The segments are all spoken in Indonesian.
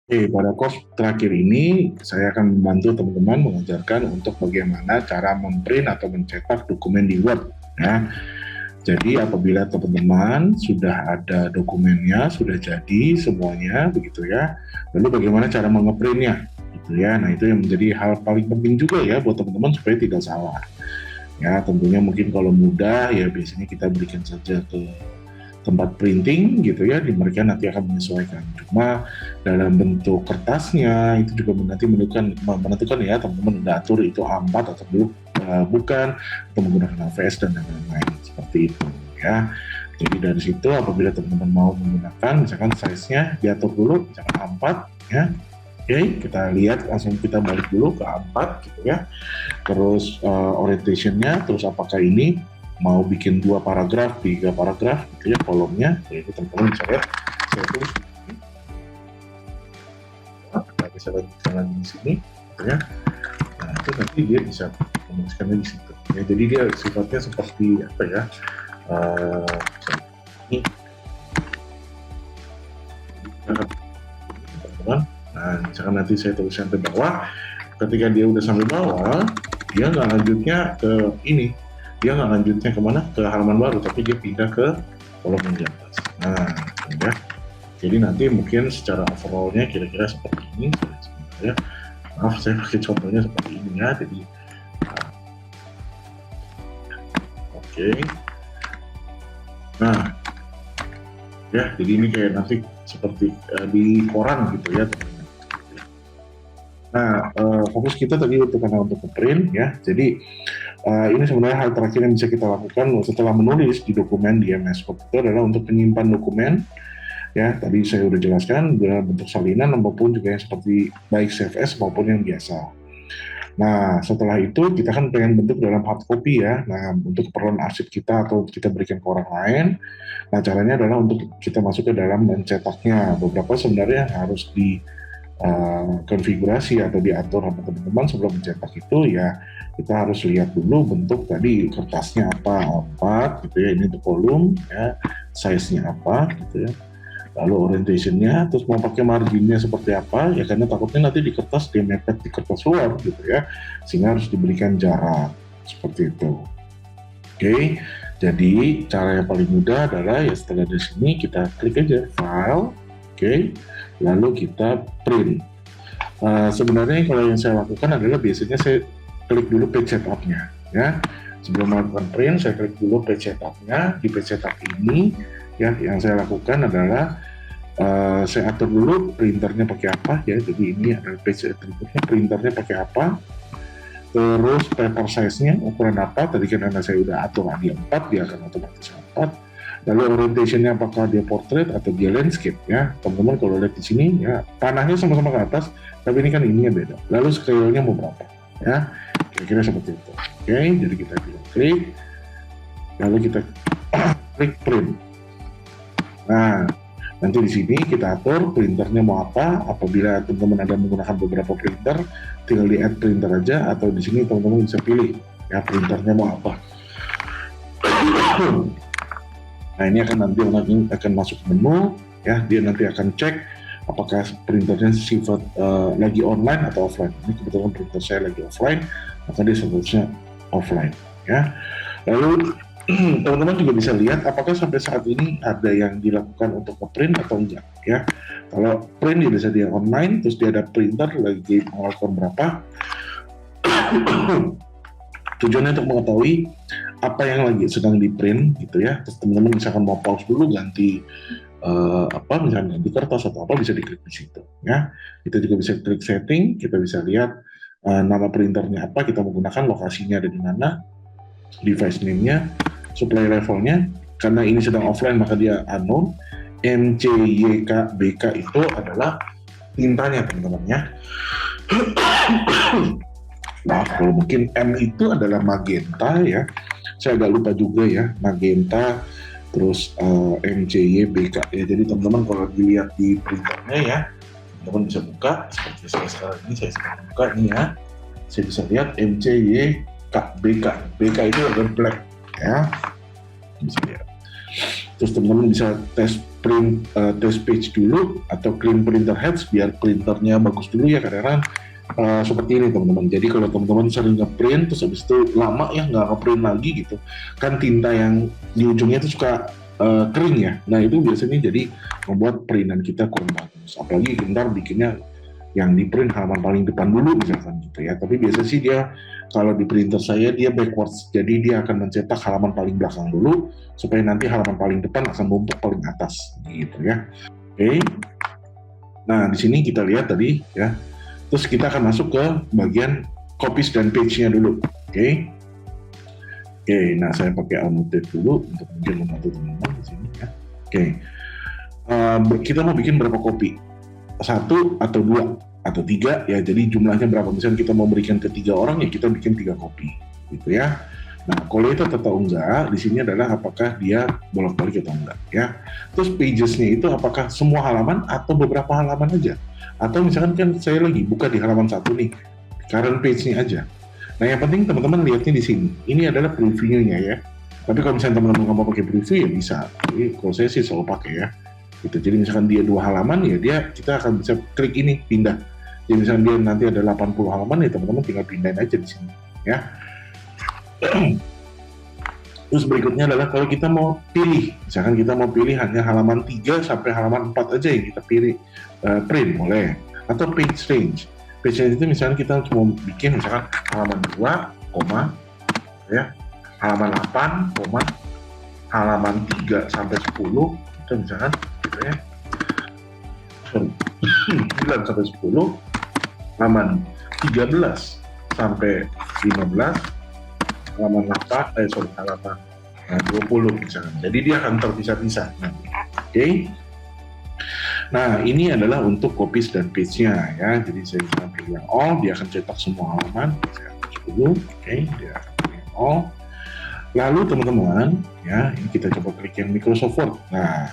Oke, pada course terakhir ini saya akan membantu teman-teman mengajarkan untuk bagaimana cara memprint atau mencetak dokumen di Word. Ya. Jadi apabila teman-teman sudah ada dokumennya, sudah jadi semuanya, begitu ya. Lalu bagaimana cara mengeprintnya, gitu ya. Nah itu yang menjadi hal paling penting juga ya buat teman-teman supaya tidak salah. Ya tentunya mungkin kalau mudah ya biasanya kita berikan saja ke tempat printing gitu ya, di mereka nanti akan menyesuaikan. Cuma dalam bentuk kertasnya itu juga nanti menentukan ya teman-teman udah atur itu A4 atau belum, bukan, atau menggunakan AVS dan lain-lain seperti itu ya. Jadi dari situ apabila teman-teman mau menggunakan misalkan size-nya diatur dulu misalkan A4 ya. Oke, kita lihat langsung kita balik dulu ke A4 gitu ya. Terus orientation-nya, terus apakah ini mau bikin 2 paragraf, 3 paragraf gitu ya kolomnya, jadi teman-teman bisa lihat saya tulis kita bisa jalan di sini gitu ya. Nah itu nanti dia bisa menuliskan di situ ya, jadi dia sifatnya seperti apa ya, ini teman-teman. Nah misalkan nanti saya tulis sampai bawah, ketika dia udah sampai bawah dia nggak lanjutnya ke ini, dia nggak lanjutnya kemana, ke halaman baru, tapi dia pindah ke kolom yang di atas. Nah ya, jadi nanti mungkin secara overallnya kira-kira seperti ini ya. Maaf saya pakai contohnya seperti ini ya, jadi oke. Nah ya, jadi ini kayak nanti seperti di koran gitu ya teman-teman. Nah, fokus kita tadi untuk print ya. Jadi ini sebenarnya hal terakhir yang bisa kita lakukan setelah menulis di dokumen di MS Word itu adalah untuk menyimpan dokumen. Ya, tadi saya sudah jelaskan dalam bentuk salinan maupun juga yang seperti baik CSV maupun yang biasa. Nah, setelah itu kita kan pengen bentuk dalam hard copy ya. Nah, untuk keperluan arsip kita atau kita berikan ke orang lain, nah caranya adalah untuk kita masuk ke dalam mencetaknya. Beberapa sebenarnya harus di konfigurasi atau diatur sama teman-teman sebelum mencetak itu ya, kita harus lihat dulu bentuk tadi kertasnya apa, A4 gitu ya, ini untuk kolom ya, size-nya apa gitu ya, lalu orientation-nya, terus mau pakai margin-nya seperti apa ya, karena takutnya nanti di kertas dia mepet di kertas luar gitu ya, sehingga harus diberikan jarak seperti itu. Oke, jadi cara yang paling mudah adalah ya setelah dari sini kita klik aja file, oke, lalu kita print. Sebenarnya kalau yang saya lakukan adalah biasanya saya klik dulu page setup-nya ya. Sebelum melakukan print, saya klik dulu page setup-nya. Di page setup ini ya, yang saya lakukan adalah saya atur dulu printernya pakai apa ya. Jadi ini adalah page setup-nya, printernya pakai apa, terus paper size-nya ukuran apa. Tadi kan karena saya udah atur dia 4, dia akan otomatis 4. Lalu orientation-nya apakah dia portrait atau dia landscape ya. Teman-teman kalau lihat di sini ya, panahnya sama-sama ke atas, tapi ini kan ininya beda. Lalu scale-nya mau berapa ya, kira-kira seperti itu. Oke, jadi kita klik, lalu kita klik print. Nah, nanti di sini kita atur printernya mau apa. Apabila teman-teman ada menggunakan beberapa printer, tinggal di add printer aja, atau di sini teman-teman bisa pilih ya printernya mau apa. Nah ini nanti akan masuk menu ya, dia nanti akan cek apakah printernya sifat lagi online atau offline. Ini kebetulan printer saya lagi offline, maka dia seharusnya offline ya. Lalu teman-teman juga bisa lihat apakah sampai saat ini ada yang dilakukan untuk ngeprint atau enggak ya. Kalau print dia bisa dia online, terus dia ada printer lagi melakukan berapa. Tujuannya untuk mengetahui apa yang lagi sedang di print gitu ya. Terus teman-teman misalkan mau pause dulu ganti misalnya ganti kertas atau apa, bisa diklik di situ ya. Kita juga bisa klik setting, kita bisa lihat nama printernya apa, kita menggunakan lokasinya ada di mana, device name-nya, supply levelnya, karena ini sedang offline maka dia unknown. MCYK BK itu adalah tintanya teman-teman ya. Nah, kalau mungkin M itu adalah magenta ya. Saya agak lupa juga ya, magenta, terus MCYBK ya. Jadi teman-teman kalau dilihat di printernya ya, teman-teman bisa buka seperti saya sekarang ini, saya sedang buka ini ya. Saya bisa lihat MCYBK. BK itu adalah black ya. Bisa lihat. Terus teman-teman bisa tes print, test page dulu atau clean printer heads biar printernya bagus dulu ya, kadang-kadang seperti ini teman-teman. Jadi kalau teman-teman sering ngeprint terus habis itu lama ya nggak ngeprint lagi gitu, kan tinta yang di ujungnya itu suka kering ya. Nah itu biasanya jadi membuat printan kita kurang bagus. Apalagi bentar bikinnya yang di print halaman paling depan dulu misalkan gitu ya. Tapi biasa sih dia kalau di printer saya dia backwards, jadi dia akan mencetak halaman paling belakang dulu supaya nanti halaman paling depan akan numpuk paling atas gitu ya. Oke. Nah di sini kita lihat tadi ya. Terus kita akan masuk ke bagian copies dan page-nya dulu. Oke. Oke, nah saya pakai annotate dulu untuk mungkin membantu teman-teman di sini ya. Oke. Kita mau bikin berapa copy? 1 atau 2 atau 3 ya, jadi jumlahnya berapa, misalnya kita mau berikan ke 3 orang ya kita bikin 3 copy gitu ya. Nah collected atau enggak di sini adalah apakah dia bolak-balik atau enggak ya. Terus pages-nya itu apakah semua halaman atau beberapa halaman aja, atau misalkan kan saya lagi buka di halaman 1 nih, current page-nya aja. Nah yang penting teman-teman lihatnya di sini, ini adalah preview-nya ya. Tapi kalau misalnya teman-teman nggak mau pakai preview ya bisa, jadi kalau saya sih selalu pakai ya gitu. Jadi misalkan dia 2 halaman ya kita akan bisa klik ini pindah. Jadi misalkan dia nanti ada 80 halaman ya teman-teman tinggal pindahin aja di sini ya. Terus berikutnya adalah kalau kita mau pilih, misalkan kita mau pilih hanya halaman 3 sampai halaman 4 aja yang kita pilih print boleh, atau page range. Page range itu misalkan kita cuma bikin misalkan halaman 2, ya, halaman 8, halaman 3 sampai 10 itu misalkan gitu ya. 9 sampai 10, halaman 13 sampai 15, halaman 20 misalkan. Jadi dia akan terpisah-pisah. Oke. Nah, ini adalah untuk copies dan page-nya ya. Jadi saya bisa pilih yang all, dia akan cetak semua halaman. Saya 10, oke, dia akan pilih yang all. Lalu teman-teman, ya, ini kita coba klik yang Microsoft Word. Nah,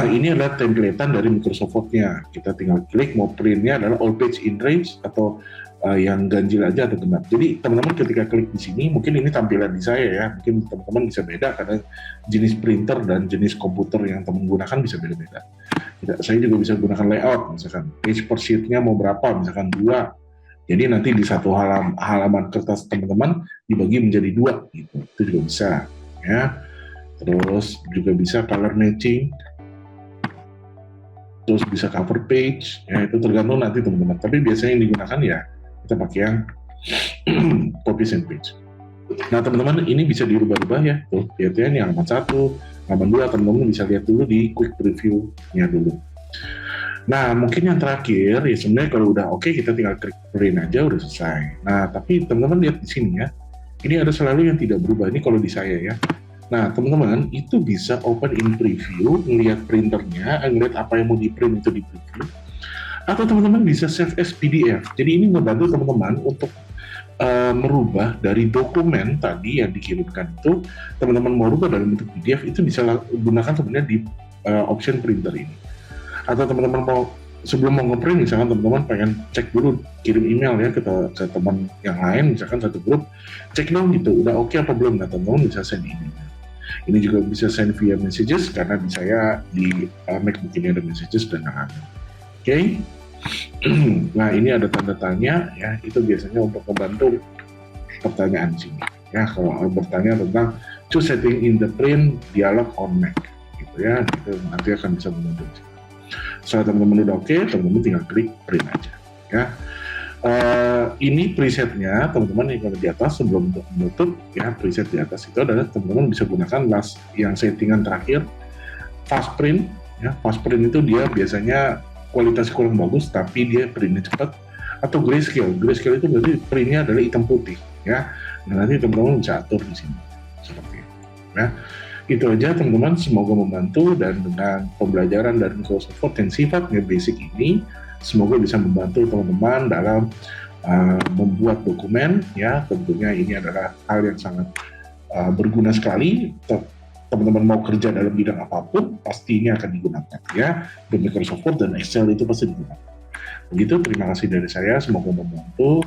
ini adalah templatean dari Microsoft Word-nya. Kita tinggal klik mau print-nya adalah all page in range atau yang ganjil aja atau genap. Jadi teman-teman ketika klik di sini, mungkin ini tampilan di saya ya, mungkin teman-teman bisa beda karena jenis printer dan jenis komputer yang teman gunakan bisa beda-beda. Saya juga bisa gunakan layout, misalkan page per sheet-nya mau berapa, misalkan 2. Jadi nanti di satu halaman kertas teman-teman dibagi menjadi 2, gitu. Itu juga bisa, ya. Terus juga bisa color matching, terus bisa cover page, ya itu tergantung nanti teman-teman. Tapi biasanya yang digunakan ya kita pakai yang copies and page. Nah teman-teman ini bisa dirubah-rubah ya, tuh lihatnya ini halaman 1, halaman 2, teman-teman bisa lihat dulu di quick preview-nya dulu. Nah mungkin yang terakhir ya sebenarnya kalau udah oke kita tinggal klik print aja udah selesai. Nah tapi teman-teman lihat di sini ya, ini ada selalu yang tidak berubah, ini kalau di saya ya. Nah teman-teman itu bisa open in preview, ngelihat printernya, ngelihat apa yang mau di print itu di preview, atau teman-teman bisa save as PDF. Jadi ini membantu teman-teman untuk merubah dari dokumen tadi yang dikirimkan itu, teman-teman mau rubah dalam bentuk PDF itu bisa gunakan sebenarnya di option printer ini. Atau teman-teman mau sebelum mau ngeprint misalkan teman-teman pengen cek dulu, kirim email ya ke teman yang lain, misalkan satu grup, cek dong gitu, udah oke apa belum, nah teman-teman bisa send email. Ini juga bisa send via messages karena di saya di MacBook ini ada messages dan lain-lain. Oke. Nah ini ada tanda tanya ya, itu biasanya untuk membantu pertanyaan sini ya. Kalau bertanya tentang choose setting in the print dialog on Mac gitu ya, itu nanti akan bisa membantu. Setelah teman-teman udah oke, teman-teman tinggal klik print aja ya. Ini presetnya teman-teman yang ada di atas sebelum untuk menutup ya, preset di atas itu adalah teman-teman bisa gunakan last yang settingan terakhir, fast print ya. Fast print itu dia biasanya kualitas kurang bagus tapi dia printnya cepat, atau grayscale. Grayscale itu berarti printnya adalah hitam putih ya. Nah, nanti teman-teman bisa atur di sini seperti itu ya. Itu aja teman-teman, semoga membantu, dan dengan pembelajaran dari Microsoft Word yang sifatnya basic ini semoga bisa membantu teman-teman dalam membuat dokumen ya. Tentunya ini adalah hal yang sangat berguna sekali. Teman-teman mau kerja dalam bidang apapun pasti ini akan digunakan ya. Di Microsoft Word dan Excel itu pasti digunakan. Begitu, terima kasih dari saya, semoga membantu.